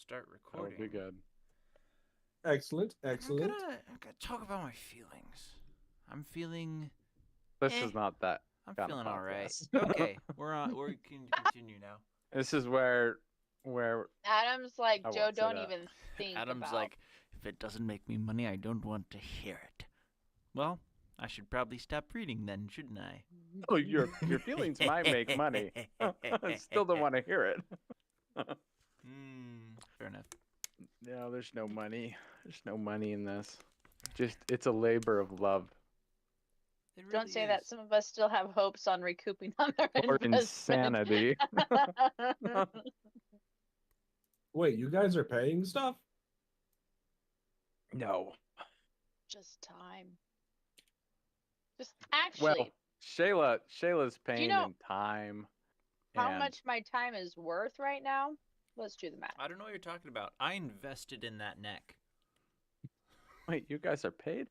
start That would recording. be good. Excellent, I'm excellent. gonna talk about my feelings. I'm feeling. This is not that I'm kind feeling of all right. podcast. Okay, we're on. We can continue now. This is where Adam's like, I Joe, won't say don't that. even think Adam's about. like, if it doesn't make me money, I don't want to hear it. Well, I should probably stop reading then, shouldn't I? oh, your feelings might make money. I still don't want to hear it. Fair enough. No, there's no money. There's no money in this. Just it's a labor of love It really Don't say that. is. Some of us still have hopes on recouping on our or investment. insanity. Wait, you guys are paying stuff? No. Just time. Just actually, Well, Shayla's paying know in time. how and much my time is worth right now? Let's do the math. I don't know what you're talking about. I invested in that neck. Wait, you guys are paid?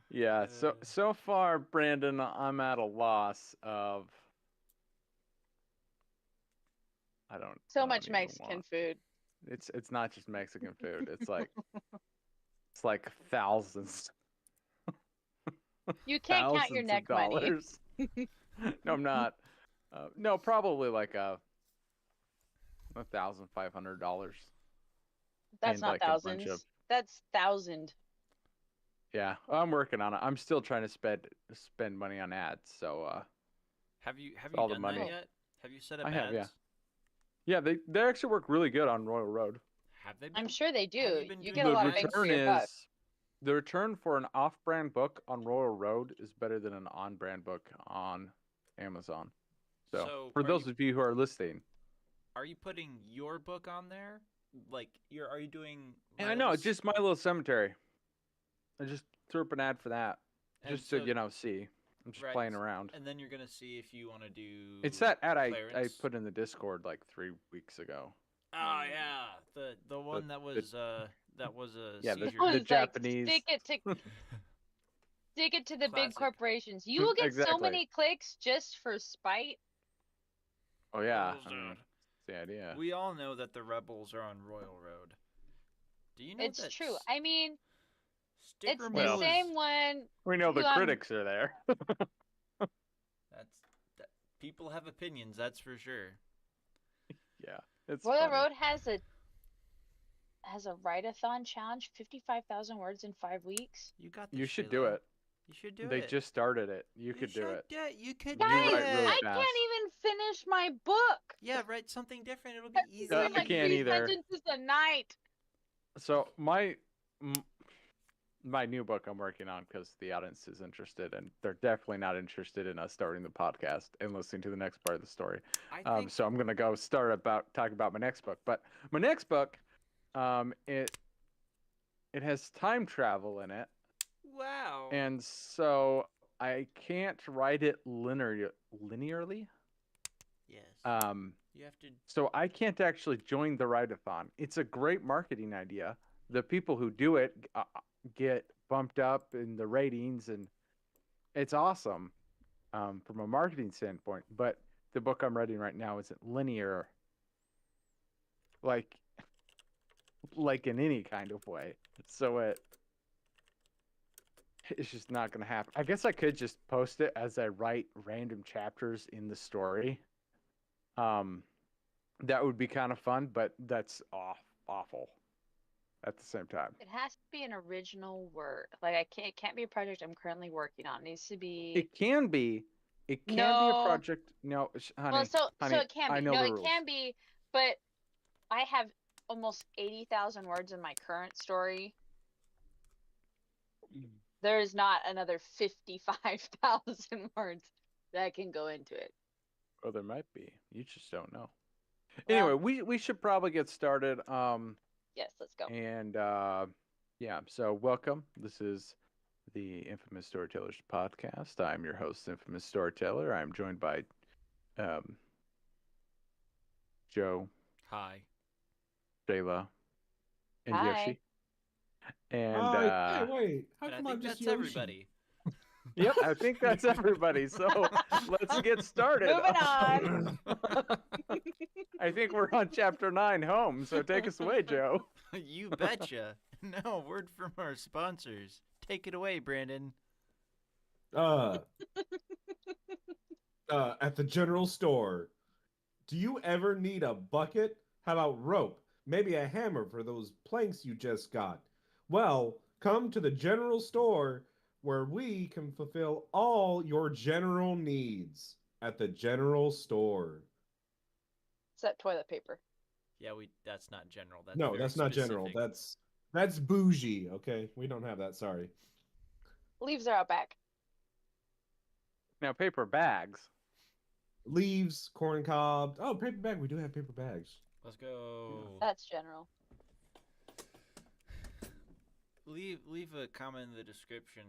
Yeah, so far, Brandon, I'm at a loss of I don't So I don't much even Mexican want- food. It's not just Mexican food. It's like thousands. You can't count your Thousands neck of money. dollars. No, I'm not. No, probably like $1,500. That's and not like a bunch thousands. of- That's thousand. Yeah, I'm working on it. I'm still trying to spend money on ads. So Have you all the done money. that yet? Have you set up I ads? have, yeah, they actually work really good on Royal Road. Have they been? I'm sure they Have do. you been You doing get a the lot of bang for your buck. The return for an off-brand book on Royal Road is better than an on-brand book on Amazon. So for are those you, of you who are listening, are you putting your book on there? Like are you doing? and I know it's just My Little Cemetery. I just threw up an ad for that, just to see. I'm just playing around. And then you're gonna see if you want to do. It's that ad I Clarence. put in the Discord like 3 weeks ago. Oh yeah, the one that was a Yeah, seizure. Oh, the it's like, Japanese. stick it to the big Classic. corporations. You will get so Exactly. many clicks just for spite. Oh yeah, Oh, I mean, dude. that's the idea. We all know that the rebels are on Royal Road. Do you know It's that true. I mean, Stick it's the removal is- same one. We know the who I'm- critics are there. People have opinions, that's for sure. Yeah, it's Royal funny. Road has a write-a-thon challenge, 55,000 words in 5 weeks. You got this. You should Shayla. do it. You should do They it. just started it. You could do it. Yeah, you could Guys, do write it. really I fast. can't even finish my book. Yeah, write something different. It'll be I'm easy. doing I like can't 3 either. sentences a night. So my new book I'm working on, because the audience is interested, and they're definitely not interested in us starting the podcast and listening to the next part of the story. I think So I'm gonna go talk about my next book. But my next book, it has time travel in it, wow. and so I can't write it linearly. Yes. You have to. So I can't actually join the write-a-thon. It's a great marketing idea. The people who do it get bumped up in the ratings, and it's awesome from a marketing standpoint. But the book I'm writing right now isn't linear, like in any kind of way. So it's just not going to happen. I guess I could just post it as I write random chapters in the story. That would be kind of fun, but that's awful at the same time. It has to be an original word. Like it can't be a project I'm currently working on. It needs to be. It can be. It can be No. a project. No, honey. Well, so honey, it can I be. know No, the it rules. can be, but I have almost 80,000 words in my current story. There is not another 55,000 words that can go into it. Oh, there might be. You just don't know. Well- Anyway, we should probably get started. Yes, let's go. And yeah. So welcome. This is the Infamous Storytellers podcast. I'm your host, Infamous Storyteller. I'm joined by Joe, Hi. Shayla, and Hi. Yoshi. And Hey, wait. How And I come think I'm just that's Yoshi? everybody. Yep, I think that's everybody. So let's get started. Moving on. I think we're on chapter 9, home. So take us away, Joe. You betcha. Now, a word from our sponsors. Take it away, Brandon. Uh, at the general store. Do you ever need a bucket? How about rope? Maybe a hammer for those planks you just got? Well, come to the general store where we can fulfill all your general needs at the general store. It's that toilet paper. Yeah, that's not general. That's No, very that's not general. specific. That's bougie, okay? We don't have that, sorry. Leaves are out back. Now, paper bags. Leaves, corn cob. Oh, paper bag. We do have paper bags. Let's go. That's general. Leave a comment in the description.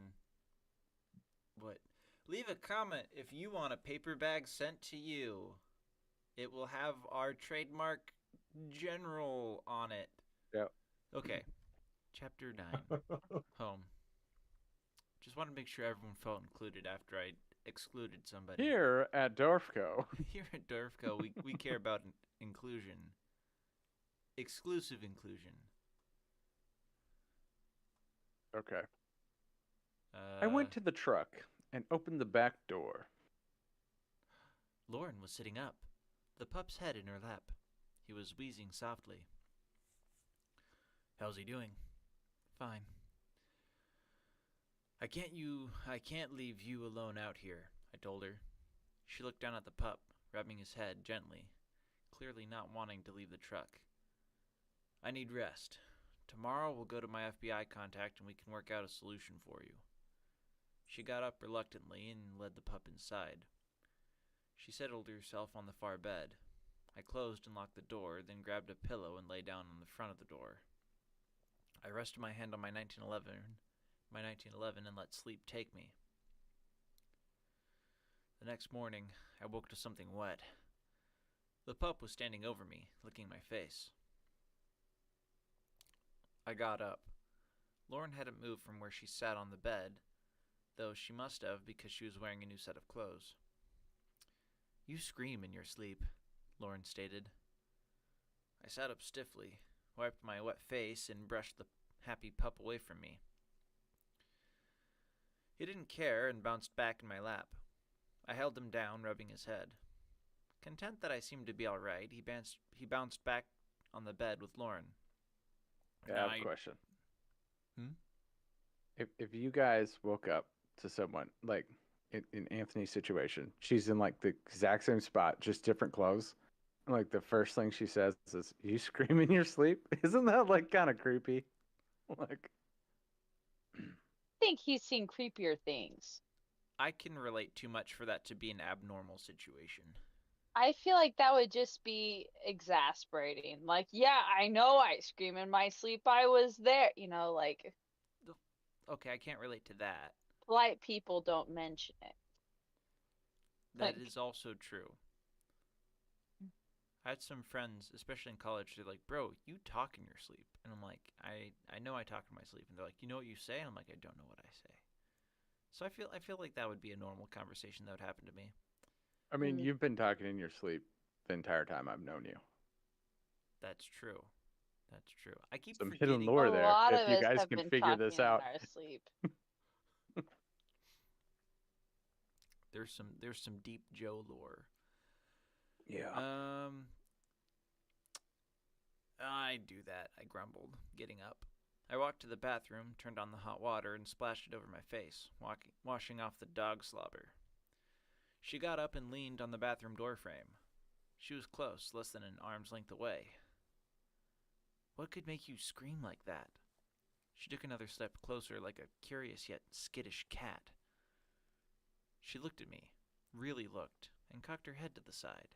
What? Leave a comment if you want a paper bag sent to you. It will have our trademark general on it. Yep. Okay. Chapter 9. Home. Just want to make sure everyone felt included after I excluded somebody. Here at Dorfco. Here at Dorfco, we care about inclusion. Exclusive inclusion. Okay. I went to the truck and opened the back door. Lauren was sitting up, the pup's head in her lap. He was wheezing softly. How's he doing? Fine. I can't leave you alone out here, I told her. She looked down at the pup, rubbing his head gently, clearly not wanting to leave the truck. I need rest. Tomorrow we'll go to my FBI contact and we can work out a solution for you. She got up reluctantly and led the pup inside. She settled herself on the far bed. I closed and locked the door, then grabbed a pillow and lay down on the front of the door. I rested my hand on my 1911 and let sleep take me. The next morning, I woke to something wet. The pup was standing over me, licking my face. I got up. Lauren hadn't moved from where she sat on the bed, though she must have because she was wearing a new set of clothes. You scream in your sleep, Lauren stated. I sat up stiffly, wiped my wet face, and brushed the happy pup away from me. He didn't care and bounced back in my lap. I held him down, rubbing his head. Content that I seemed to be all right, he bounced back on the bed with Lauren. Yeah, I have a question. Hmm? If you guys woke up to someone, like in Anthony's situation, she's in like the exact same spot, just different clothes. And like the first thing she says is, "You scream in your sleep?" Isn't that like kind of creepy? Like, I think he's seen creepier things. I can relate too much for that to be an abnormal situation. I feel like that would just be exasperating. Like, yeah, I know I scream in my sleep. I was there. Like, Okay, I can't relate to that. polite people don't mention it. That Like- is also true. I had some friends, especially in college, they're like, bro, you talk in your sleep. And I'm like, I know I talk in my sleep. And they're like, you know what you say? And I'm like, I don't know what I say. So I feel like that would be a normal conversation that would happen to me. I mean, Mhm. you've been talking in your sleep the entire time I've known you. That's true. That's true. I keep Some forgetting. hidden lore A there. lot If of you us guys have can been figure this talking out. in our sleep. There's some deep Joe lore. Yeah. I do that, I grumbled, getting up. I walked to the bathroom, turned on the hot water, and splashed it over my face, washing off the dog slobber. She got up and leaned on the bathroom doorframe. She was close, less than an arm's length away. What could make you scream like that? She took another step closer like a curious yet skittish cat. She looked at me, really looked, and cocked her head to the side.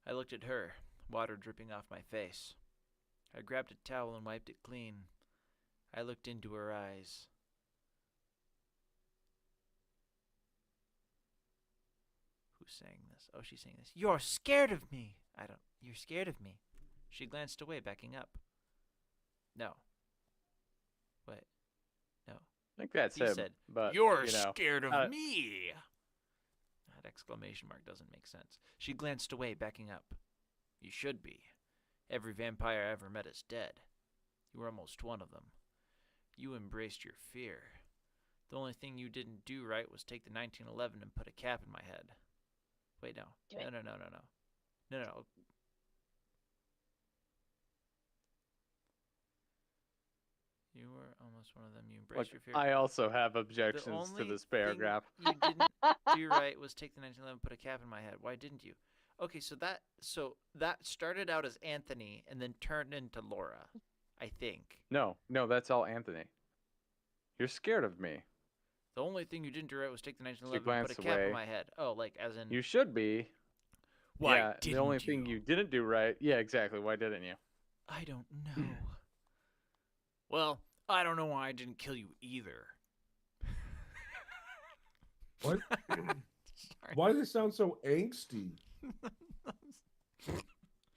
I looked at her, water dripping off my face. I grabbed a towel and wiped it clean. I looked into her eyes. Who's saying this? Oh, she's saying this. You're scared of me. You're scared of me. She glanced away, backing up. No. What? No. think that's He him. said, But "You're you know, scared of uh, me." That exclamation mark doesn't make sense. She glanced away, backing up. "You should be. Every vampire I ever met is dead. You were almost one of them. You embraced your fear. The only thing you didn't do right was take the 1911 and put a cap in my head." Wait, no. Do it. No. You were almost one of them. You embraced your fear. I also have objections to only this thing paragraph. you didn't do right was take the 1911, put a cap in my head. Why didn't you? Okay, so that started out as Anthony and then turned into Laura, I think. No, that's all Anthony. You're scared of me. The only thing you didn't do right was take the She 1911 and put glanced a cap in away. my head. Oh, like as in You should be. why Yeah, didn't the only thing you didn't do right. Yeah, exactly. Why didn't you? I don't know. Well, I don't know why I didn't kill you either. What? Sorry. Why does it sound so angsty?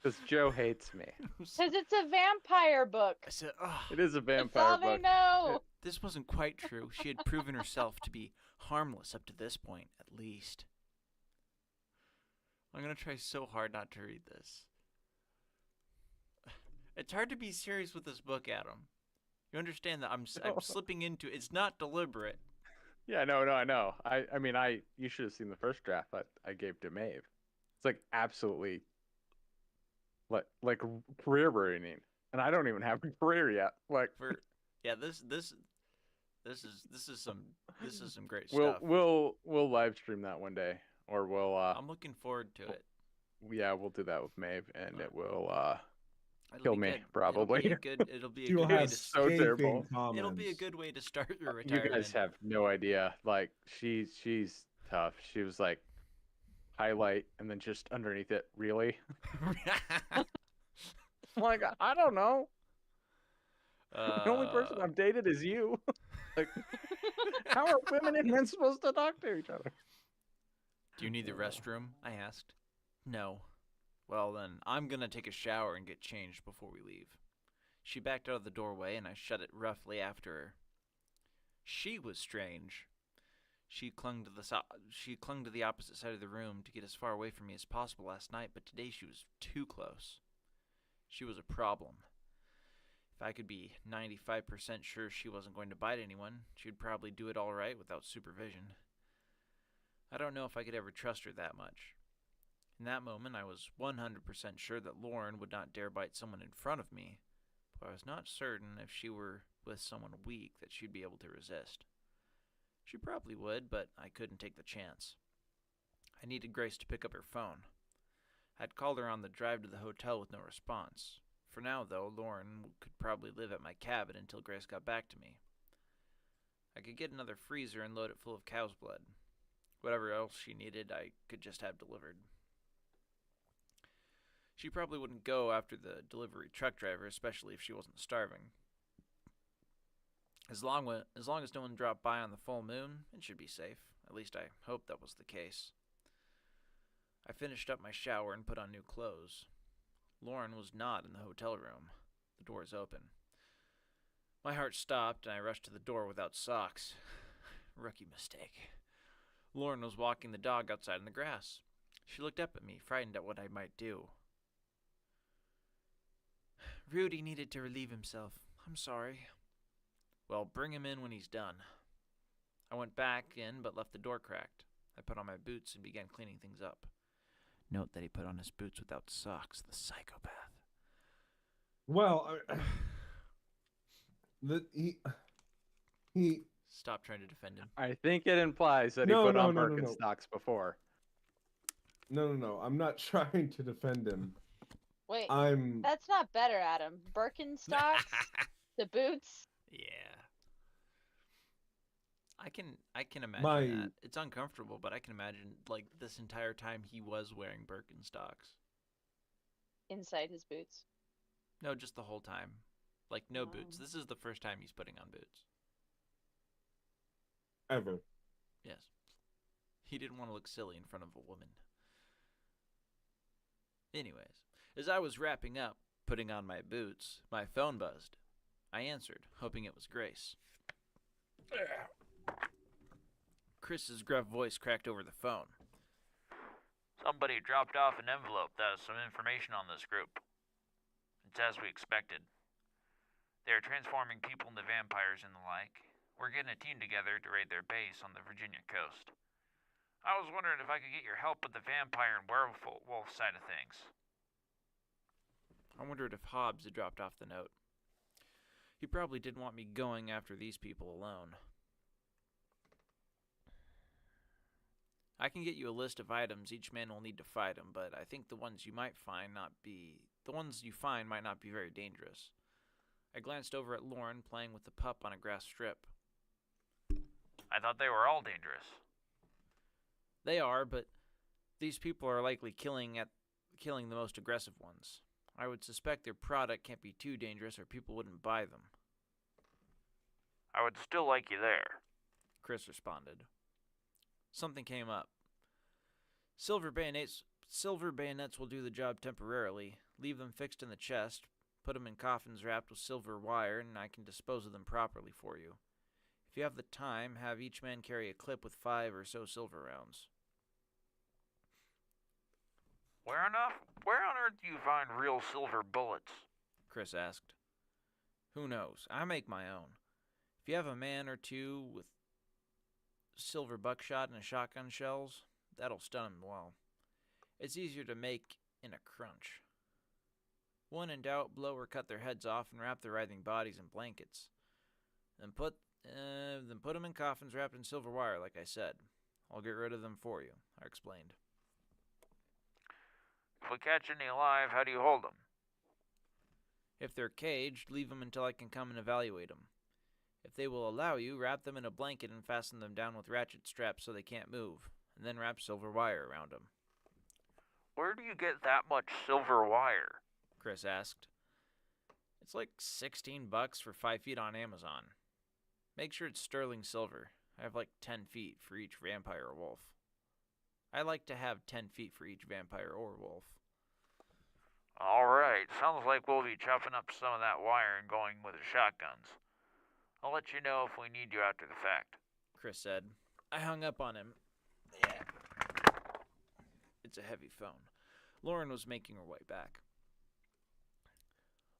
Because Joe hates me. Because it's a vampire book. I said, "Ugh, It is a That's vampire all they book. know. this wasn't quite true. She had proven herself to be harmless up to this point, at least." I'm going to try so hard not to read this. It's hard to be serious with this book, Adam. You understand that I'm slipping into it's not deliberate. Yeah, no, I know. I mean, you should have seen the first draft I gave to Maeve. It's like absolutely like career ruining, and I don't even have a career yet. Like Yeah, this is some great we'll stuff. we'll live stream that one day, or we'll I'm looking forward to it. yeah, we'll do that with Maeve, and it will It'll kill be me, good. probably. It'll be a You'll good way have to so terrible. scathing comments. It'll be a good way to start your You retirement. guys have no idea. Like she's tough. She was like highlight and then just underneath it, really? Like I don't know. The only person I've dated is you. Like how are women and men supposed to talk to each other? Do you need the restroom? I asked. No. Well, then, I'm gonna take a shower and get changed before we leave. She backed out of the doorway, and I shut it roughly after her. She was strange. She clung to the opposite side of the room to get as far away from me as possible last night, but today she was too close. She was a problem. If I could be 95% sure she wasn't going to bite anyone, she'd probably do it all right without supervision. I don't know if I could ever trust her that much. In that moment, I was 100% sure that Lauren would not dare bite someone in front of me, but I was not certain if she were with someone weak that she'd be able to resist. She probably would, but I couldn't take the chance. I needed Grace to pick up her phone. I'd called her on the drive to the hotel with no response. For now, though, Lauren could probably live at my cabin until Grace got back to me. I could get another freezer and load it full of cow's blood. Whatever else she needed, I could just have delivered. She probably wouldn't go after the delivery truck driver, especially if she wasn't starving. As long as no one dropped by on the full moon, it should be safe. At least I hoped that was the case. I finished up my shower and put on new clothes. Lauren was not in the hotel room. The door is open. My heart stopped and I rushed to the door without socks. Rookie mistake. Lauren was walking the dog outside in the grass. She looked up at me, frightened at what I might do. Rudy needed to relieve himself. I'm sorry. Well, bring him in when he's done. I went back in but left the door cracked. I put on my boots and began cleaning things up. Note that he put on his boots without socks, the psychopath. Well, he. Stop trying to defend him. I think it implies that he No, put no, on no, no, no. Birkenstocks before. No. I'm not trying to defend him. Wait, I'm. that's not better, Adam. Birkenstocks, the boots. Yeah. I can imagine My- that. It's uncomfortable, but I can imagine like this entire time he was wearing Birkenstocks. Inside his boots. No, just the whole time. Like no Oh. boots. This is the first time he's putting on boots. Ever. Yes. He didn't want to look silly in front of a woman. Anyways, as I was wrapping up, putting on my boots, my phone buzzed. I answered, hoping it was Grace. Chris's gruff voice cracked over the phone. Somebody dropped off an envelope that has some information on this group. It's as we expected. They are transforming people into vampires and the like. We're getting a team together to raid their base on the Virginia coast. I was wondering if I could get your help with the vampire and werewolf side of things. I wondered if Hobbs had dropped off the note. He probably didn't want me going after these people alone. I can get you a list of items each man will need to fight them, but I think the ones you find might not be very dangerous. I glanced over at Lauren playing with the pup on a grass strip. I thought they were all dangerous. They are, but these people are likely killing the most aggressive ones. I would suspect their product can't be too dangerous or people wouldn't buy them. I would still like you there, Chris responded. Something came up. Silver bayonets will do the job temporarily. Leave them fixed in the chest, put them in coffins wrapped with silver wire, and I can dispose of them properly for you. If you have the time, have each man carry a clip with 5 or so silver rounds. Where on earth do you find real silver bullets? Chris asked. Who knows? I make my own. If you have a man or two with silver buckshot and shotgun shells, that'll stun them well. It's easier to make in a crunch. When in doubt, blow or cut their heads off and wrap their writhing bodies in blankets. Then put them in coffins wrapped in silver wire, like I said. I'll get rid of them for you, I explained. If we catch any alive, how do you hold them? If they're caged, leave them until I can come and evaluate them. If they will allow you, wrap them in a blanket and fasten them down with ratchet straps so they can't move, and then wrap silver wire around them. Where do you get that much silver wire? Chris asked. It's like $16 for 5 feet on Amazon. Make sure it's sterling silver. I have like 10 feet for each vampire or wolf. I like to have 10 feet for each vampire or wolf. Alright, sounds like we'll be chopping up some of that wire and going with the shotguns. I'll let you know if we need you after the fact, Chris said. I hung up on him. Yeah. It's a heavy phone. Lauren was making her way back.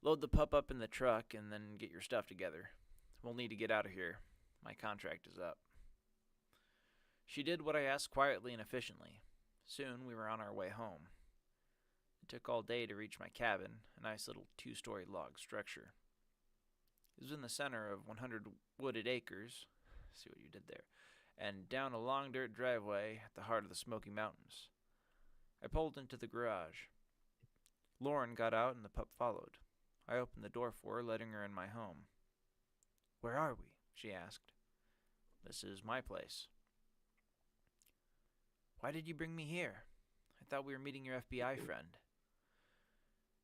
Load the pup up in the truck and then get your stuff together. We'll need to get out of here. My contract is up. She did what I asked quietly and efficiently. Soon we were on our way home. It took all day to reach my cabin, a nice little 2-story log structure. It was in the center of 100 wooded acres, see what you did there, and down a long dirt driveway at the heart of the Smoky Mountains. I pulled into the garage. Lauren got out and the pup followed. I opened the door for her, letting her in my home. Where are we? She asked. This is my place. Why did you bring me here? I thought we were meeting your FBI friend.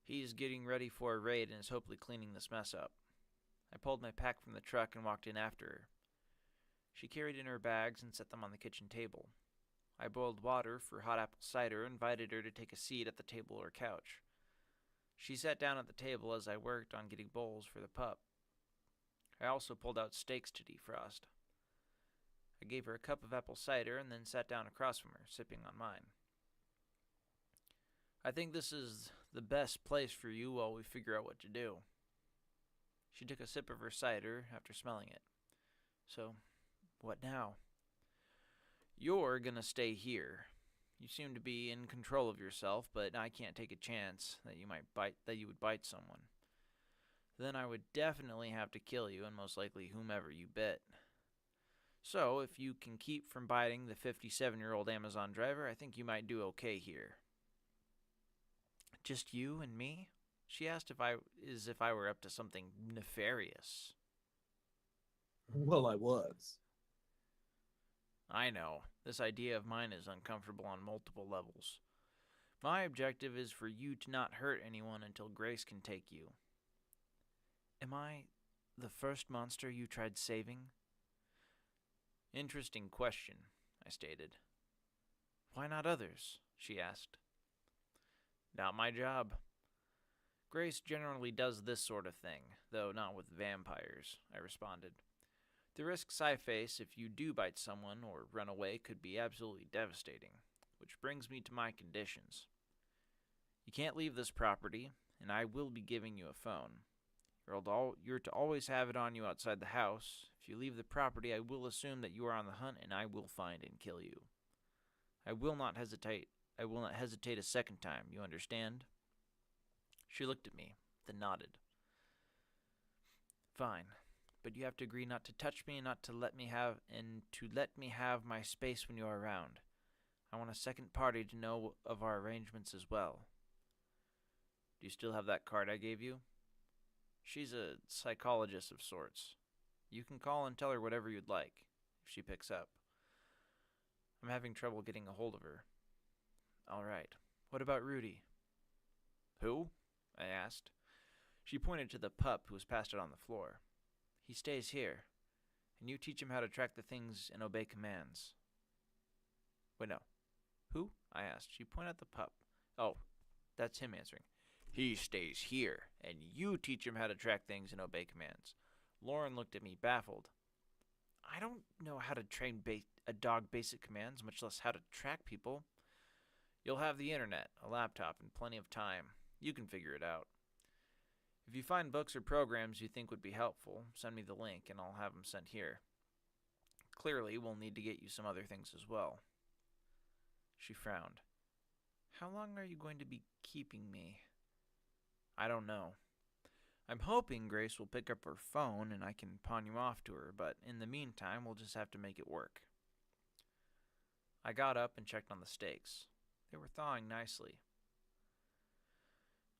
He's getting ready for a raid and is hopefully cleaning this mess up. I pulled my pack from the truck and walked in after her. She carried in her bags and set them on the kitchen table. I boiled water for hot apple cider and invited her to take a seat at the table or couch. She sat down at the table as I worked on getting bowls for the pup. I also pulled out steaks to defrost. I gave her a cup of apple cider and then sat down across from her, sipping on mine. I think this is the best place for you while we figure out what to do. She took a sip of her cider after smelling it. So, what now? You're gonna stay here. You seem to be in control of yourself, but I can't take a chance that you would bite someone. Then I would definitely have to kill you and most likely whomever you bit. So, if you can keep from biting the 57-year-old Amazon driver, I think you might do okay here. Just you and me? She asked if I were up to something nefarious. Well, I was. I know. This idea of mine is uncomfortable on multiple levels. My objective is for you to not hurt anyone until Grace can take you. Am I the first monster you tried saving? Interesting question, I stated. Why not others? She asked. Not my job. Grace generally does this sort of thing, though not with vampires, I responded. The risks I face if you do bite someone or run away could be absolutely devastating, which brings me to my conditions. You can't leave this property, and I will be giving you a phone. You're to always have it on you outside the house. If you leave the property, I will assume that you are on the hunt, and I will find and kill you. I will not hesitate. I will not hesitate a second time, you understand? She looked at me, then nodded. Fine, but you have to agree not to touch me and not to let me have my space when you are around. I want a second party to know of our arrangements as well. Do you still have that card I gave you? She's a psychologist of sorts. You can call and tell her whatever you'd like, if she picks up. I'm having trouble getting a hold of her. All right. What about Rudy? Who? I asked. She pointed to the pup who was passed out on the floor. He stays here, and you teach him how to track the things and obey commands. Wait, no. Who? I asked. She pointed at the pup. Oh, that's him answering. He stays here, and you teach him how to track things and obey commands. Lauren looked at me, baffled. I don't know how to train a dog basic commands, much less how to track people. You'll have the internet, a laptop, and plenty of time. You can figure it out. If you find books or programs you think would be helpful, send me the link, and I'll have them sent here. Clearly, we'll need to get you some other things as well. She frowned. How long are you going to be keeping me? I don't know. I'm hoping Grace will pick up her phone and I can pawn you off to her, but in the meantime, we'll just have to make it work. I got up and checked on the steaks. They were thawing nicely.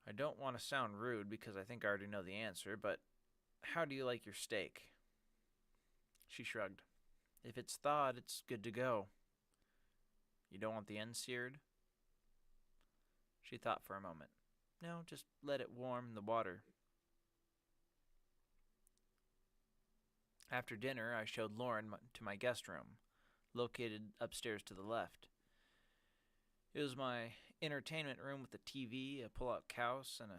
I don't want to sound rude because I think I already know the answer, but how do you like your steak? She shrugged. If it's thawed, it's good to go. You don't want the end seared? She thought for a moment. No, just let it warm in the water. After dinner, I showed Lauren to my guest room, located upstairs to the left. It was my entertainment room with a TV, a pull-out couch, and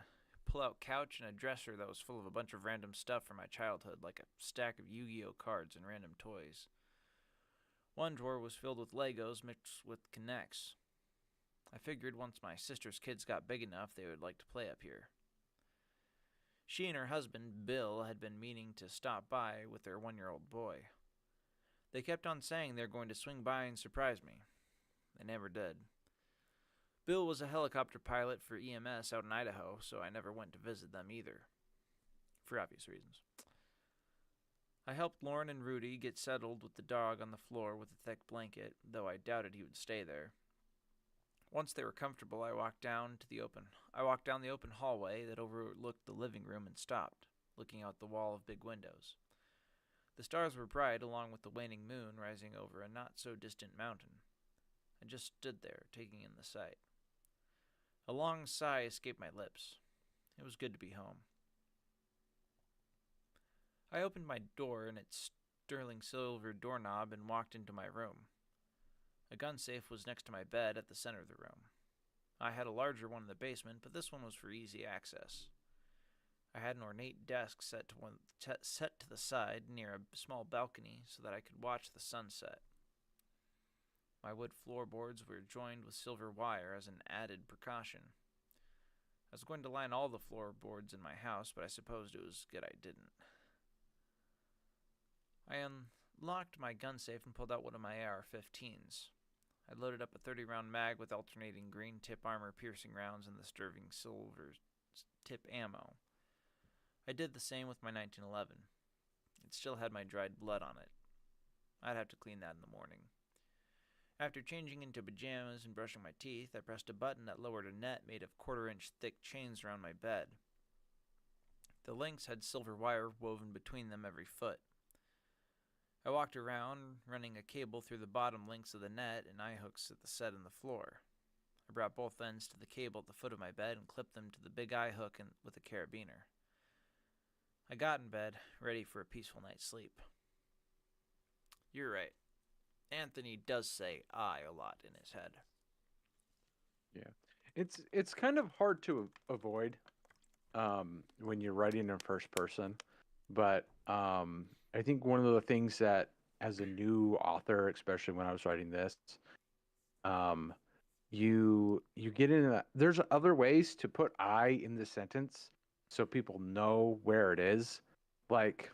a dresser that was full of a bunch of random stuff from my childhood, like a stack of Yu-Gi-Oh cards and random toys. One drawer was filled with Legos mixed with Kinects. I figured once my sister's kids got big enough, they would like to play up here. She and her husband, Bill, had been meaning to stop by with their 1-year-old boy. They kept on saying they were going to swing by and surprise me. They never did. Bill was a helicopter pilot for EMS out in Idaho, so I never went to visit them either, for obvious reasons. I helped Lauren and Rudy get settled with the dog on the floor with a thick blanket, though I doubted he would stay there. Once they were comfortable, I walked down the open hallway that overlooked the living room and stopped, looking out the wall of big windows. The stars were bright, along with the waning moon rising over a not-so-distant mountain. I just stood there, taking in the sight. A long sigh escaped my lips. It was good to be home. I opened my door and its sterling silver doorknob and walked into my room. A gun safe was next to my bed at the center of the room. I had a larger one in the basement, but this one was for easy access. I had an ornate desk set to the side near a small balcony so that I could watch the sunset. My wood floorboards were joined with silver wire as an added precaution. I was going to line all the floorboards in my house, but I supposed it was good I didn't. I unlocked my gun safe and pulled out one of my AR-15s. I loaded up a 30-round mag with alternating green tip armor piercing rounds and the sterling silver tip ammo. I did the same with my 1911. It still had my dried blood on it. I'd have to clean that in the morning. After changing into pajamas and brushing my teeth, I pressed a button that lowered a net made of quarter-inch thick chains around my bed. The links had silver wire woven between them every foot. I walked around, running a cable through the bottom links of the net and eye hooks at the set on the floor. I brought both ends to the cable at the foot of my bed and clipped them to the big eye hook with a carabiner. I got in bed, ready for a peaceful night's sleep. You're right. Anthony does say "I" a lot in his head. Yeah, it's kind of hard to avoid when you're writing in first person, but I think one of the things that, as a new author, especially when I was writing this, um, you get into that. There's other ways to put I in the sentence so people know where it is. Like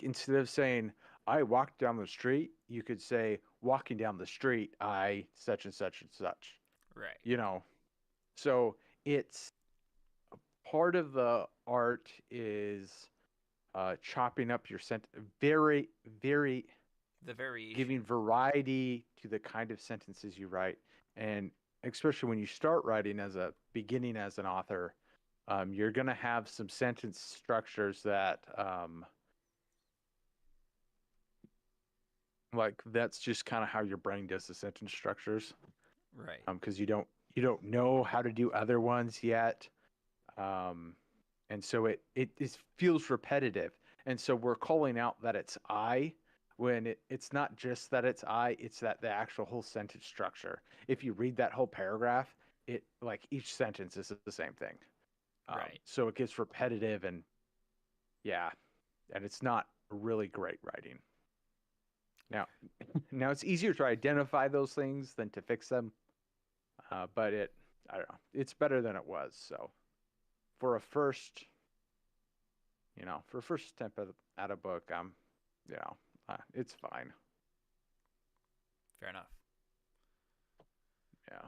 instead of saying I walked down the street, you could say walking down the street, I such and such and such. Right. You know. So it's part of the art is chopping up your very, very The variation. giving variety to the kind of sentences you write. And especially when you start writing beginning as an author, you're going to have some sentence structures that, like, that's just kind of how your brain does the sentence structures. Right. Because you don't know how to do other ones yet. And so it feels repetitive. And so we're calling out that it's I when it's not just that it's I, it's that the actual whole sentence structure. If you read that whole paragraph, it like each sentence is the same thing. Right. So it gets repetitive and and it's not really great writing. Now it's easier to identify those things than to fix them. But I don't know, it's better than it was. So for a first attempt at a book, it's fine. Fair enough. Yeah.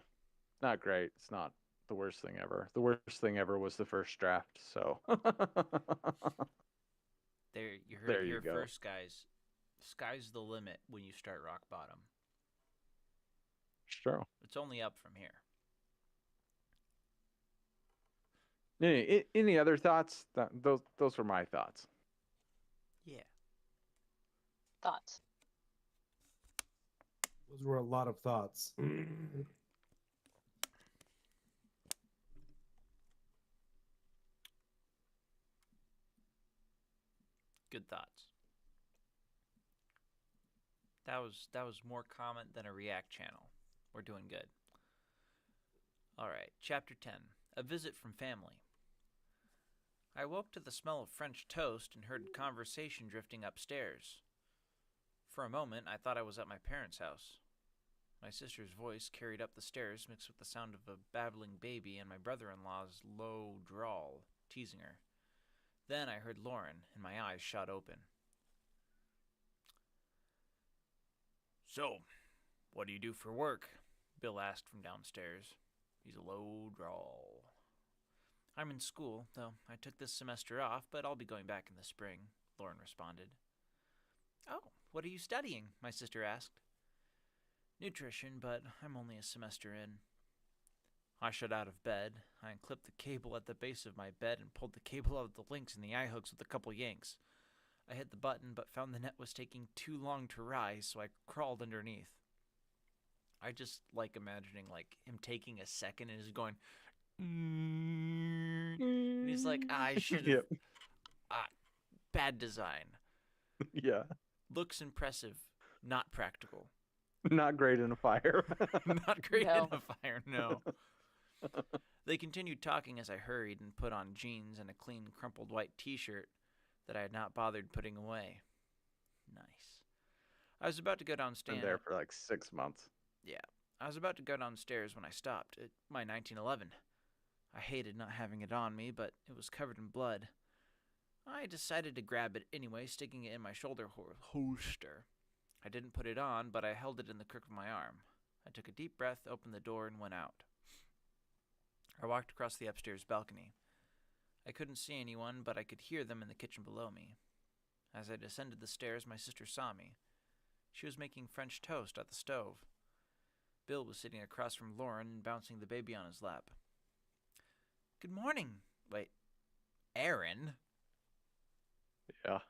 Not great. It's not the worst thing ever. The worst thing ever was the first draft, so. There, you heard There it you here go. first, guys. Sky's the limit when you start rock bottom. Sure. It's only up from here. Any other thoughts? Those were my thoughts. Yeah. Thoughts? Those were a lot of thoughts. Good thoughts. That was more comment than a react channel. We're doing good. All right, chapter 10. A visit from family. I woke to the smell of French toast and heard conversation drifting upstairs. For a moment, I thought I was at my parents' house. My sister's voice carried up the stairs mixed with the sound of a babbling baby and my brother-in-law's low drawl, teasing her. Then I heard Lauren, and my eyes shot open. So, what do you do for work? Bill asked from downstairs. He's a low drawl. I'm in school, though I took this semester off, but I'll be going back in the spring, Lauren responded. Oh, what are you studying? My sister asked. Nutrition, but I'm only a semester in. I shot out of bed. I unclipped the cable at the base of my bed and pulled the cable out of the links and the eye hooks with a couple yanks. I hit the button, but found the net was taking too long to rise, so I crawled underneath. I just like imagining like him taking a second and is going, and he's like, I should have. Yep. Bad design. Yeah. Looks impressive, not practical. Not great in a fire. Not great No. in a fire, no. They continued talking as I hurried and put on jeans and a clean, crumpled white t-shirt that I had not bothered putting away. Nice. I was about to go downstairs. Been there for like 6 months. Yeah. I was about to go downstairs when I stopped at my 1911. I hated not having it on me, but it was covered in blood. I decided to grab it anyway, sticking it in my shoulder holster. I didn't put it on, but I held it in the crook of my arm. I took a deep breath, opened the door, and went out. I walked across the upstairs balcony. I couldn't see anyone, but I could hear them in the kitchen below me. As I descended the stairs, my sister saw me. She was making French toast at the stove. Bill was sitting across from Lauren and bouncing the baby on his lap. Good morning. Wait, Aaron? Yeah.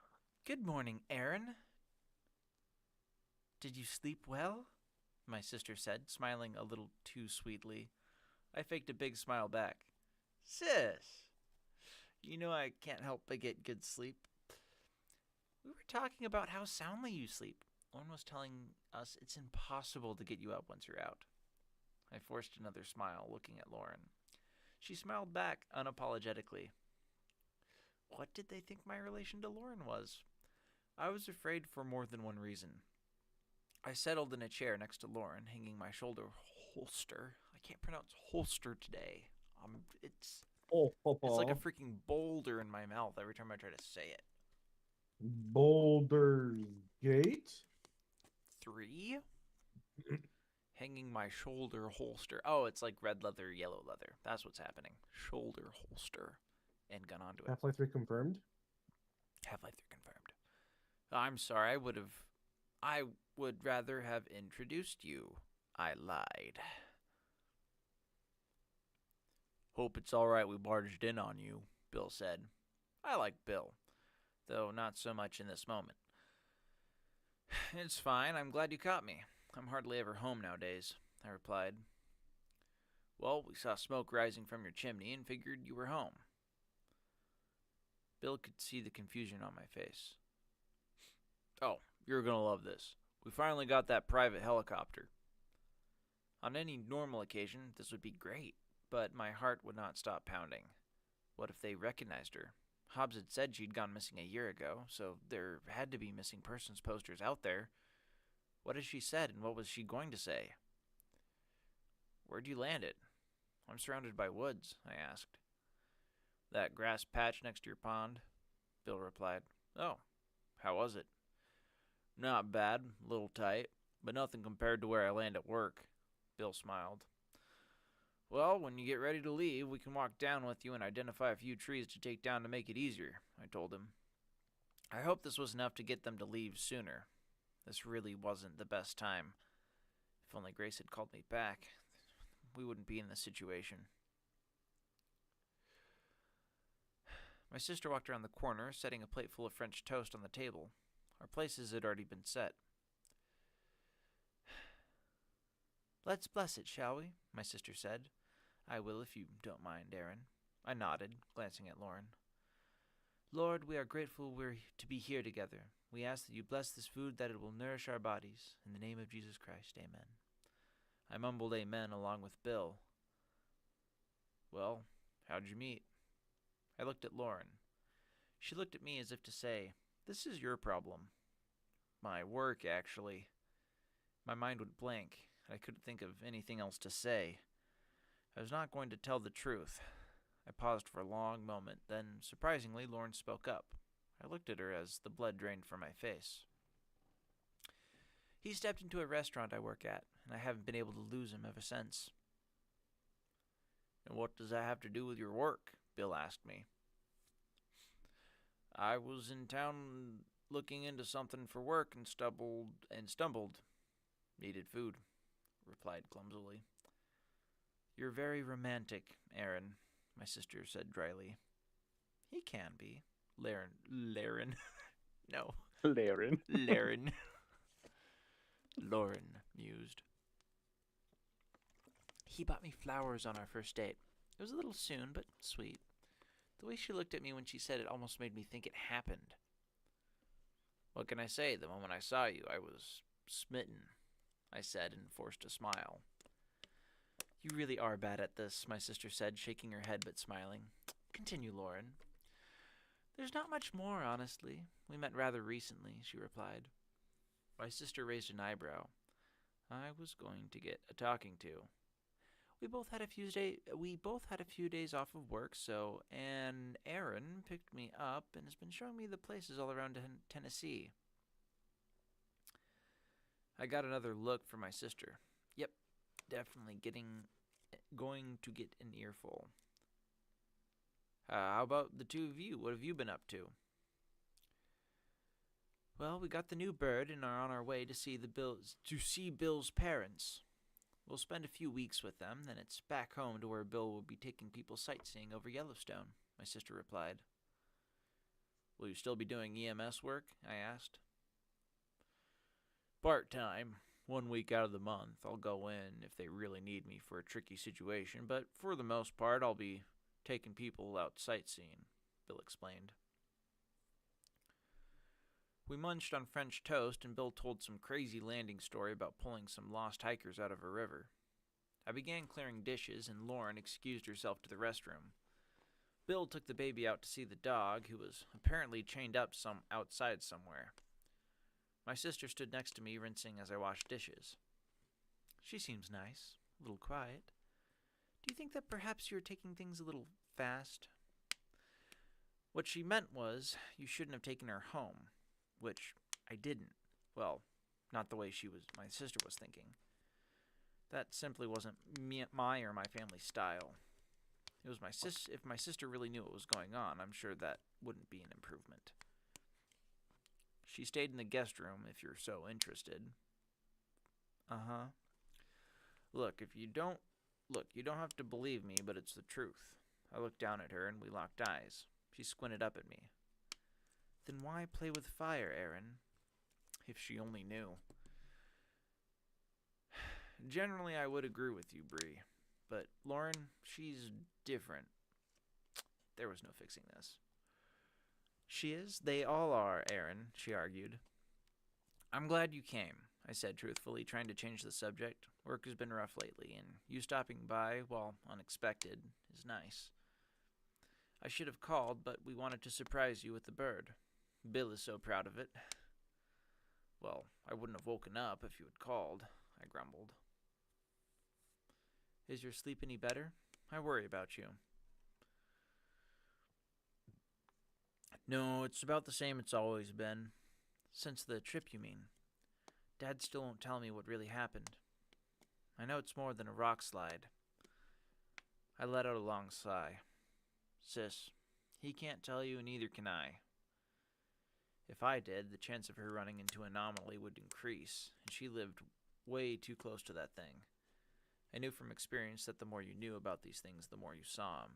Good morning, Aaron. Did you sleep well? My sister said, smiling a little too sweetly. I faked a big smile back. Sis, you know I can't help but get good sleep. We were talking about how soundly you sleep. Lauren was telling us it's impossible to get you up once you're out. I forced another smile, looking at Lauren. She smiled back unapologetically. What did they think my relation to Lauren was? I was afraid for more than one reason. I settled in a chair next to Lauren, hanging my shoulder holster. I can't pronounce holster today. It's like a freaking boulder in my mouth every time I try to say it. Boulder's Gate? 3? Hanging my shoulder holster. Oh, it's like red leather, yellow leather. That's what's happening. Shoulder holster. And gun onto it. Half-Life 3 confirmed? Half-Life 3 confirmed. I'm sorry, I would rather have introduced you. I lied. Hope it's alright we barged in on you, Bill said. I like Bill, though not so much in this moment. It's fine, I'm glad you caught me. I'm hardly ever home nowadays, I replied. Well, we saw smoke rising from your chimney and figured you were home. Bill could see the confusion on my face. Oh, you're gonna love this. We finally got that private helicopter. On any normal occasion, this would be great, but my heart would not stop pounding. What if they recognized her? Hobbs had said she'd gone missing a year ago, so there had to be missing persons posters out there. What had she said, and what was she going to say? Where'd you land it? I'm surrounded by woods, I asked. That grass patch next to your pond? Bill replied. Oh, how was it? Not bad, a little tight, but nothing compared to where I land at work. Bill smiled. Well, when you get ready to leave, we can walk down with you and identify a few trees to take down to make it easier, I told him. I hoped this was enough to get them to leave sooner. This really wasn't the best time. If only Grace had called me back, we wouldn't be in this situation. My sister walked around the corner, setting a plate full of French toast on the table. Our places had already been set. Let's bless it, shall we? My sister said. I will if you don't mind, Aaron. I nodded, glancing at Lauren. Lord, we are grateful we're to be here together. We ask that you bless this food, that it will nourish our bodies. In the name of Jesus Christ, amen. I mumbled amen along with Bill. Well, how'd you meet? I looked at Lauren. She looked at me as if to say, this is your problem. My work, actually. My mind would blank. I couldn't think of anything else to say. I was not going to tell the truth. I paused for a long moment, then, surprisingly, Lauren spoke up. I looked at her as the blood drained from my face. He stepped into a restaurant I work at, and I haven't been able to lose him ever since. And what does that have to do with your work? Bill asked me. I was in town looking into something for work and stumbled. Needed food, replied clumsily. You're very romantic, Aaron, my sister said dryly. He can be. Laren. No. Laren. Laren. Lauren mused. He bought me flowers on our first date. It was a little soon, but sweet. The way she looked at me when she said it almost made me think it happened. What can I say? The moment I saw you, I was smitten, I said, and forced a smile. You really are bad at this, my sister said, shaking her head but smiling. Continue, Lauren. There's not much more, honestly. We met rather recently, she replied. My sister raised an eyebrow. I was going to get a talking to. We both had a few days off of work, and Aaron picked me up and has been showing me the places all around Tennessee. I got another look from my sister. Yep, definitely going to get an earful. How about the two of you? What have you been up to? Well, we got the new bird and are on our way to see Bill's parents. We'll spend a few weeks with them, then it's back home to where Bill will be taking people sightseeing over Yellowstone, my sister replied. Will you still be doing EMS work? I asked. Part-time. 1 week out of the month. I'll go in if they really need me for a tricky situation, but for the most part, I'll be taking people out sightseeing, Bill explained. We munched on French toast, and Bill told some crazy landing story about pulling some lost hikers out of a river. I began clearing dishes, and Lauren excused herself to the restroom. Bill took the baby out to see the dog, who was apparently chained up outside somewhere. My sister stood next to me, rinsing as I washed dishes. She seems nice, a little quiet. Do you think that perhaps you're taking things a little fast? What she meant was, you shouldn't have taken her home, which I didn't. Well, not the way my sister was thinking. That simply wasn't my or my family's style. It was if my sister really knew what was going on, I'm sure that wouldn't be an improvement. She stayed in the guest room, if you're so interested. Uh-huh. Look, you don't have to believe me, but it's the truth. I looked down at her and we locked eyes. She squinted up at me. Then why play with fire, Aaron? If she only knew. Generally, I would agree with you, Bree. But Lauren, she's different. There was no fixing this. She is? They all are, Aaron, she argued. I'm glad you came, I said truthfully, trying to change the subject. Work has been rough lately, and you stopping by, while unexpected, is nice. I should have called, but we wanted to surprise you with the bird. Bill is so proud of it. Well, I wouldn't have woken up if you had called, I grumbled. Is your sleep any better? I worry about you. No, it's about the same it's always been. Since the trip, you mean? Dad still won't tell me what really happened. I know it's more than a rock slide. I let out a long sigh. Sis, he can't tell you, and neither can I. If I did, the chance of her running into an anomaly would increase, and she lived way too close to that thing. I knew from experience that the more you knew about these things, the more you saw him.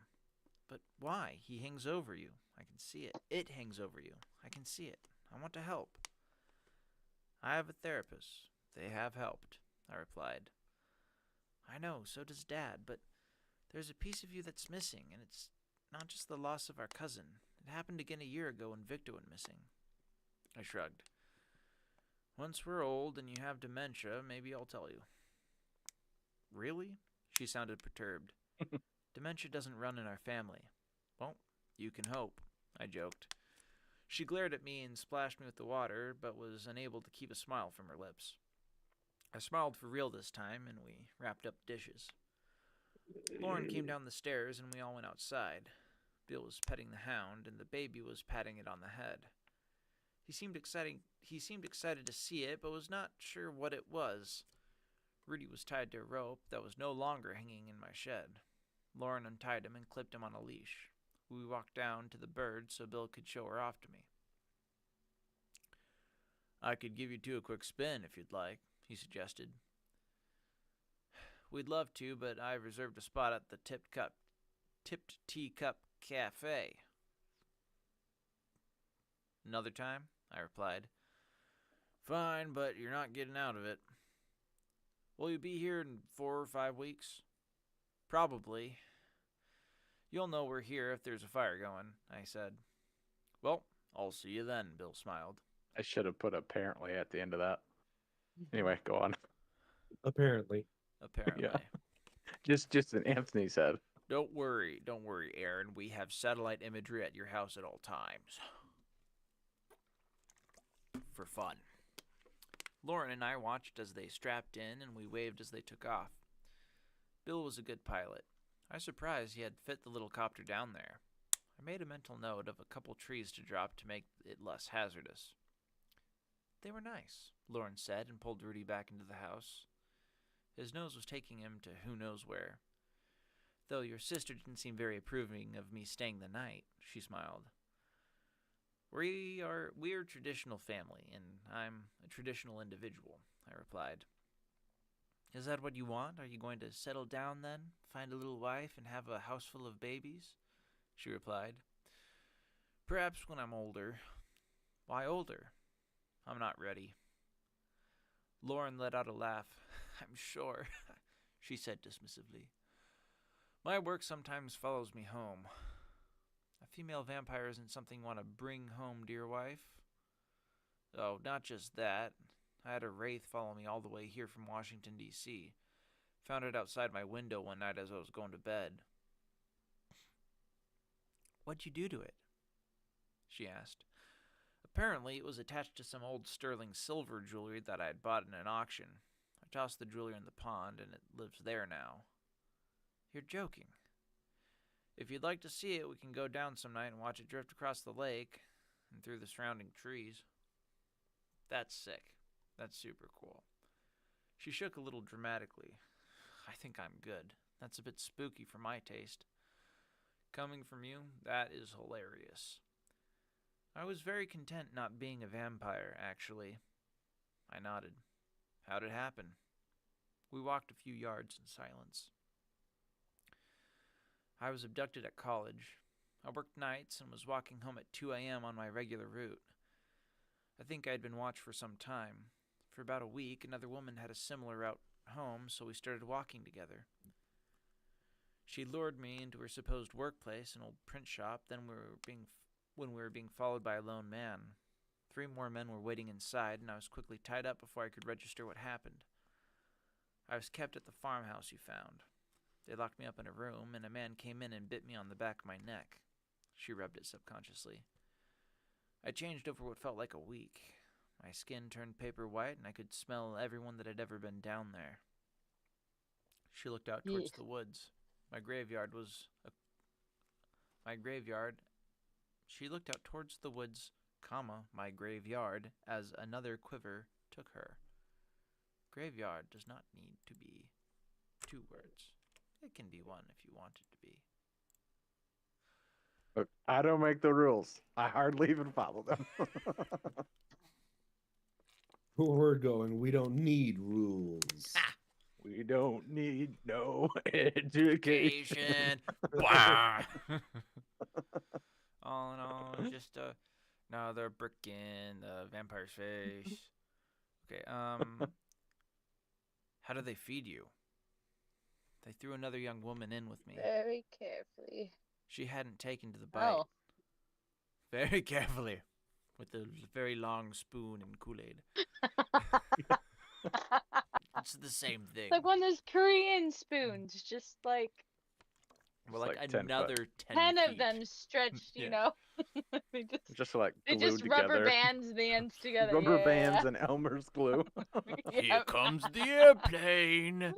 But why? He hangs over you. I can see it. It hangs over you. I can see it. I want to help. I have a therapist. They have helped, I replied. I know, so does Dad, but there's a piece of you that's missing, and it's not just the loss of our cousin. It happened again a year ago when Victor went missing. I shrugged. Once we're old and you have dementia, maybe I'll tell you. Really? She sounded perturbed. Dementia doesn't run in our family. Well, you can hope, I joked. She glared at me and splashed me with the water, but was unable to keep a smile from her lips. I smiled for real this time, and we wrapped up dishes. Lauren came down the stairs, and we all went outside. Bill was petting the hound, and the baby was patting it on the head. He seemed excited to see it, but was not sure what it was. Rudy was tied to a rope that was no longer hanging in my shed. Lauren untied him and clipped him on a leash. We walked down to the bird so Bill could show her off to me. I could give you two a quick spin if you'd like, he suggested. We'd love to, but I've reserved a spot at the Tipped Teacup Cafe. Another time, I replied. Fine, but you're not getting out of it. Will you be here in 4 or 5 weeks? Probably. You'll know we're here if there's a fire going, I said. Well, I'll see you then, Bill smiled. I should have put apparently at the end of that. Anyway, go on. Apparently. Apparently. Yeah. Just an Anthony said. Don't worry, Aaron. We have satellite imagery at your house at all times. For fun. Lauren and I watched as they strapped in, and we waved as they took off. Bill was a good pilot. I was surprised he had fit the little copter down there. I made a mental note of a couple trees to drop to make it less hazardous. They were nice, Lauren said, and pulled Rudy back into the house. His nose was taking him to who knows where. Though your sister didn't seem very approving of me staying the night, she smiled. We're a traditional family, and I'm a traditional individual, I replied. Is that what you want? Are you going to settle down then? Find a little wife and have a house full of babies? She replied. Perhaps when I'm older. Why older? I'm not ready. Lauren let out a laugh. I'm sure, she said dismissively. My work sometimes follows me home. A female vampire isn't something you want to bring home, dear wife. Oh, not just that. I had a wraith follow me all the way here from Washington, D.C. Found it outside my window one night as I was going to bed. What'd you do to it? She asked. Apparently, it was attached to some old sterling silver jewelry that I had bought in an auction. I tossed the jewelry in the pond, and it lives there now. You're joking. If you'd like to see it, we can go down some night and watch it drift across the lake and through the surrounding trees. That's sick. That's super cool. She shook a little dramatically. I think I'm good. That's a bit spooky for my taste. Coming from you, that is hilarious. I was very content not being a vampire, actually. I nodded. How'd it happen? We walked a few yards in silence. I was abducted at college. I worked nights and was walking home at 2 a.m. on my regular route. I think I'd been watched for some time. For about a week, another woman had a similar route home, so we started walking together. She lured me into her supposed workplace, an old print shop, when we were being followed by a lone man. 3 more men were waiting inside, and I was quickly tied up before I could register what happened. I was kept at the farmhouse you found. They locked me up in a room, and a man came in and bit me on the back of my neck. She rubbed it subconsciously. I changed over what felt like a week. My skin turned paper white, and I could smell everyone that had ever been down there. She looked out towards the woods. She looked out towards the woods, my graveyard, as another quiver took her. Graveyard does not need to be 2 words. It can be 1 if you want it to be. Look, I don't make the rules. I hardly even follow them. Where we're going, we don't need rules. We don't need no education. Bah! All in all, just another brick in the vampire's face. Okay, how do they feed you? They threw another young woman in with me. Very carefully. She hadn't taken to the bite. Oh. Very carefully. With a very long spoon and Kool-Aid. It's the same thing. Like one of those Korean spoons, just like Well, It's like like 10 another foot. 10 10 feet. of them stretched, you Yeah. know. they Just like they glued just together. rubber bands the ends together. Rubber yeah. bands and Elmer's glue. Here Yep. comes the airplane.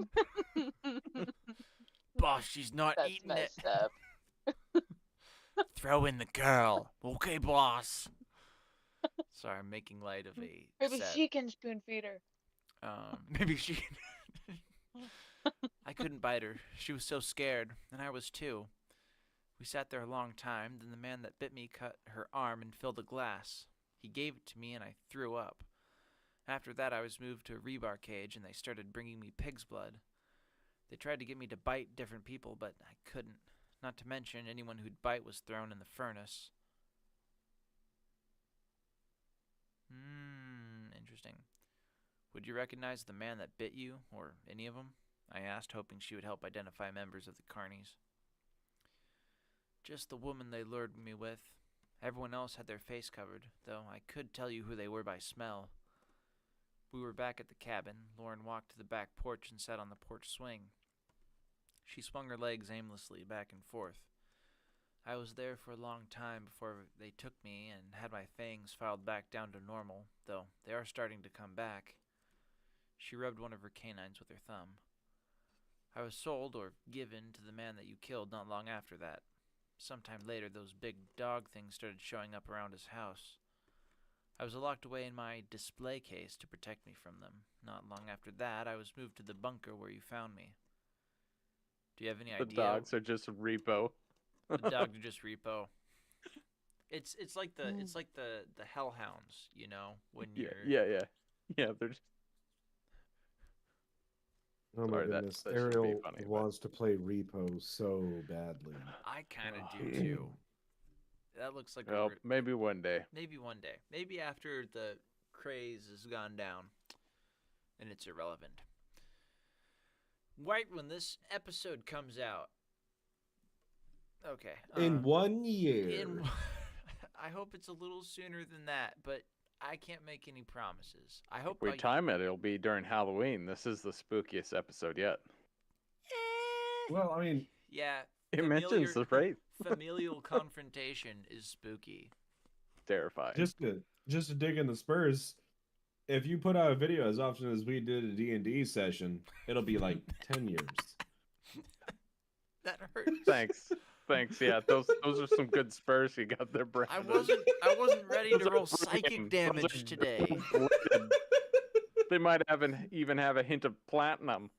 Boss, she's not That's eating it. messed up. Throw in the girl. Okay, boss. Sorry, I'm making light of a Maybe set. she can spoon feed her. Maybe she I couldn't bite her. She was so scared, and I was too. We sat there a long time, then the man that bit me cut her arm and filled a glass. He gave it to me, and I threw up. After that, I was moved to a rebar cage, and they started bringing me pig's blood. They tried to get me to bite different people, but I couldn't. Not to mention, anyone who'd bite was thrown in the furnace. Interesting. Would you recognize the man that bit you, or any of them? I asked, hoping she would help identify members of the carnies. Just the woman they lured me with. Everyone else had their face covered, though I could tell you who they were by smell. We were back at the cabin. Lauren walked to the back porch and sat on the porch swing. She swung her legs aimlessly back and forth. I was there for a long time before they took me and had my fangs filed back down to normal, though they are starting to come back. She rubbed one of her canines with her thumb. I was sold or given to the man that you killed not long after that. Sometime later, those big dog things started showing up around his house. I was locked away in my display case to protect me from them. Not long after that, I was moved to the bunker where you found me. Do you have any The idea? dogs are just repo. The dogs are just repo. It's like the hellhounds, you know, when you're Yeah. They're just Oh my Sorry, that goodness. should be Ariel funny, but- wants to play repo so badly. I kind of Oh. do too. That looks like well, maybe one day. maybe one day. Maybe after the craze has gone down and it's irrelevant. Right when this episode comes out. Okay. In 1 year. I hope it's a little sooner than that, but I can't make any promises. I hope If we time it, it'll be during Halloween. This is the spookiest episode yet. Well, I mean, Yeah. It Familiar- mentions the familial confrontation is spooky. Terrifying. Just to dig in the Spurs, if you put out a video as often as we did a D&D session, it'll be like 10 years. That hurts. Thanks. Yeah, those are some good Spurs you got there, Brandon. I wasn't ready Those to are roll brilliant. psychic Those damage are today. gold-plated. They might even have a hint of platinum.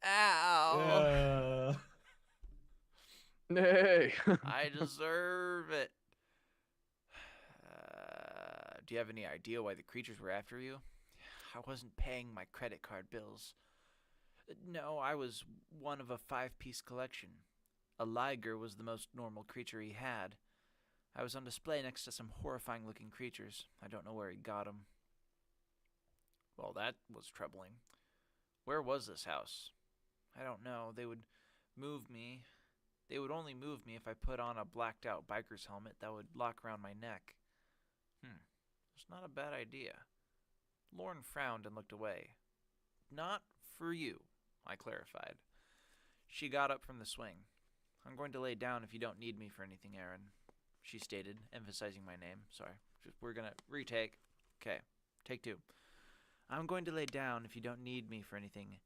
Ow. Hey. I deserve it. Do you have any idea why the creatures were after you? I wasn't paying my credit card bills. No, I was one of a 5-piece collection. A liger was the most normal creature he had. I was on display next to some horrifying-looking creatures. I don't know where he got them. Well, that was troubling. Where was this house? I don't know. They would move me. They would only move me if I put on a blacked-out biker's helmet that would lock around my neck. It's not a bad idea. Lauren frowned and looked away. Not for you, I clarified. She got up from the swing. I'm going to lay down if you don't need me for anything, Aaron, she stated, emphasizing my name. Sorry. We're going to retake. Okay. Take 2. I'm going to lay down if you don't need me for anything,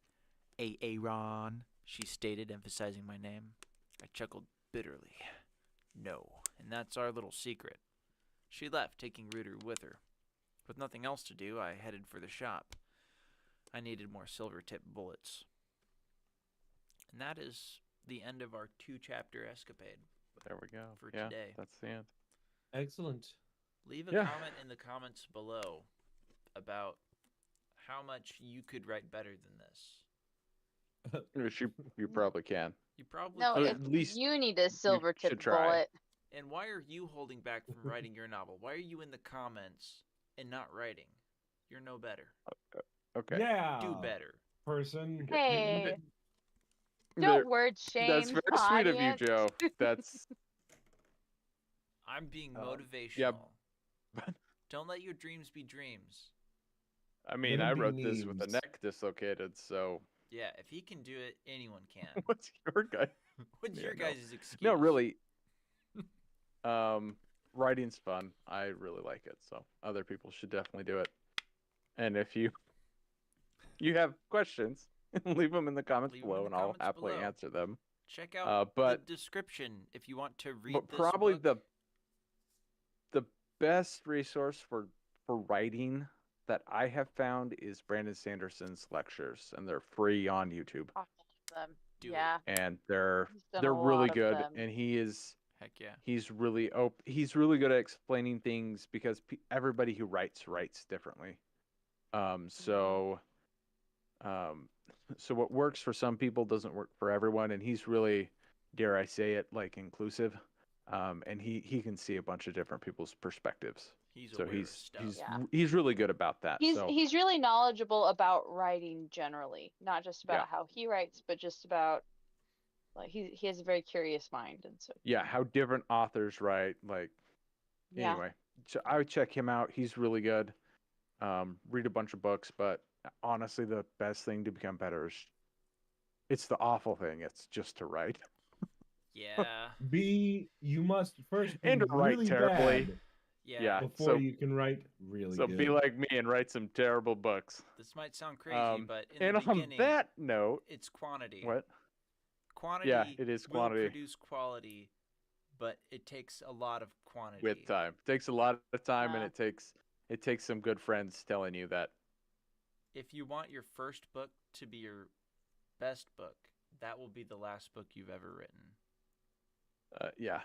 Aaron, she stated, emphasizing my name. I chuckled bitterly. No, and that's our little secret. She left, taking Rooter with her. With nothing else to do, I headed for the shop. I needed more silver-tipped bullets. And that is the end of our 2-chapter escapade. There we go. For yeah, today. That's the end. Excellent. Leave a Yeah. comment in the comments below about how much you could write better than this. You probably can. You probably No, could. if at least you need a silver should tip try. bullet. And why are you holding back from writing your novel? Why are you in the comments and not writing? You're no better. Okay. Yeah. Do better. Person. Hey, There- don't word shame. That's very the sweet of you, audience. Joe. That's I'm being Um, motivational. yeah, but- Don't let your dreams be dreams. I mean, Let 'em I be wrote this with a memes. neck dislocated, so Yeah, if he can do it, anyone can. what's your guy? What's Yeah, your no. guys' excuse? No, really. Writing's fun. I really like it, so other people should definitely do it. And if you have questions, leave them in the comments Leave 'em in below, the and I'll comments happily below. answer them. Check out but- the description if you want to read But this probably book. the best resource for writing that I have found is Brandon Sanderson's lectures, and they're free on YouTube, All of them. Do it. Yeah. and they're He's done a really lot of good. them. And Heck yeah. he's really he's really good at explaining things because everybody who writes differently. So what works for some people doesn't work for everyone, and he's really, dare I say it, like inclusive. And he can see a bunch of different people's perspectives. He's So aware of stuff. Yeah. he's really good about that. So He's really knowledgeable about writing generally, not just about Yeah. how he writes, but just about like he has a very curious mind, and so yeah, how different authors write. Like yeah. anyway, so I would check him out. He's really good. Read a bunch of books, but honestly, the best thing to become better is it's the awful thing. It's just to write. Yeah. You must first be And to write really terribly. bad Yeah. before so- you can write really So good. be like me and write some terrible books. This might sound crazy, but in And the on beginning, that note, it's quantity. what? Quantity it is will quantity. produce quality, but it takes a lot of quantity. With time, it takes a lot of time, and Yeah. it takes some good friends telling you that. If you want your first book to be your best book, that will be the last book you've ever written. Yeah,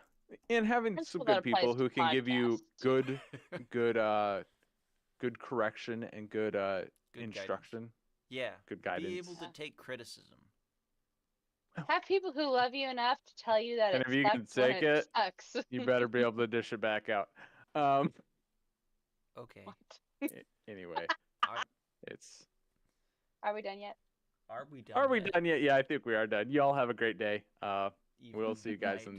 and having Principle some that good people applies who to can give you podcasts. good correction and good guidance. instruction, Yeah. good guidance. Be able to Yeah. take criticism. Have people who love you enough to tell you that And it if you sucks can when take it it, sucks. You better be able to dish it back out. Okay. Anyway, Are, it's. Are we done yet? are we done? Are we yet? done yet? Yeah, I think we are done. Y'all have a great day. Evening, We'll see you guys in night. the next.